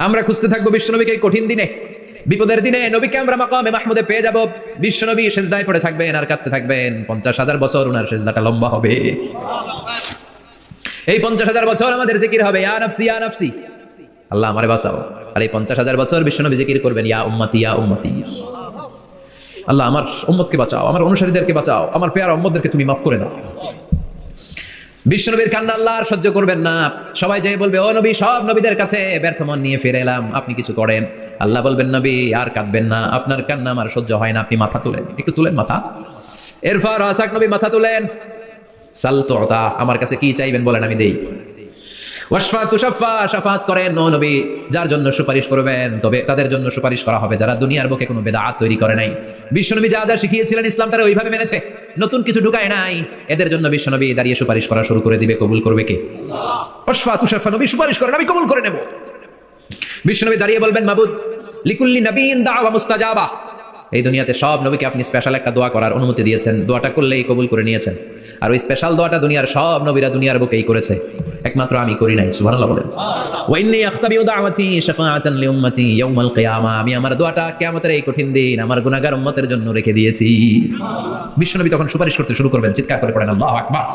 আমরা খুঁজতে থাকবো বিশ্বনবীকে এই কঠিন দিনে, বিপদের দিনে নবীকে আমরা মাকামে মাহমুদে পেয়ে যাব। বিশ্বনবী সেজদায় পড়ে থাকবেন আর কাঁদতে থাকবেন। 50,000 বছর ওনার সেজদাটা লম্বা হবে। এই 50,000 বছর আমাদের জিকির হবে ইয়া নাফসি ইয়া নাফসি, আল্লাহ আমারে বাঁচাও। আর এই 50,000 বছর বিশ্বনবী জিকির করবেন ইয়া উম্মতি ইয়া উম্মতি, আল্লাহ আমার উম্মতকে বাঁচাও, আমার অনুসারীদেরকে বাঁচাও, আমার পেয়ারা উম্মতদেরকে তুমি মাফ করে দাও। বিশ্বনবীর কান্না আল্লাহ আর সহ্য করবেন না। সবাই যেয়ে বলবে ও নবী, সব নবীদের কাছে ব্যর্থ মন নিয়ে ফিরে এলাম, আপনি কিছু করেন। আল্লাহ বলবেন নবী আর কাঁদবেন না, আপনার কান্না আমার সহ্য হয় না, আপনি মাথা তুলেন, একটু তুলেন মাথা। এরপর রাসাক নবী মাথা তুলেন, সাল তুতা, আমার কাছে কি চাইবেন বলেন আমি দেই। ওয়াশফা তুশাফা, শাফাত করেন ও নবী, যার জন্য সুপারিশ করবেন তবে তাদের জন্য সুপারিশ করা হবে যারা দুনিয়ার বুকে কোনো বেদাত তৈরি করে নাই। বিশ্বনবী যা যা শিখিয়েছিলেন ইসলাম তারা ওইভাবে মেনেছে, নতুন কিছু ঢুকায় নাই। এদের জন্য বিশ্বনবী দাঁড়িয়ে সুপারিশ করা শুরু করে দিবে। কবুল করবে কে? আল্লাহ। ওয়াশফা তুশাফা, নবী সুপারিশ করেন, আমি কবুল করে নেব। বিশ্বনবী দাঁড়িয়ে বলবেন মাবুদ লিকুল্লি নবিয়্যিন দাওয়া মুস্তাজাবা, এই দুনিয়াতে সব নবীকে আপনি স্পেশাল একটা দোয়া করার অনুমতি দিয়েছেন, দোয়াটা করলেই কবুল করে নিয়েছেন। আর ওই স্পেশাল দোয়াটা দুনিয়ার সব নবীরা দুনিয়ার বুকেই করেছে, একমাত্র আমি করি নাই। সুবহানাল্লাহ বলেন। ওয়া ইন্নী আখতাবিউ দাওয়াতি শাফাআতান লিউম্মতি ইয়াউমাল কিয়ামা, আমি আমার দোয়াটা কিয়ামতের এই কঠিন দিন আমার গুনাহগার উম্মতের জন্য রেখে দিয়েছি। বিশ্বনবী তখন সুপারিশ করতে শুরু করবেন, চিৎকার করে পড়েন আল্লাহু আকবার।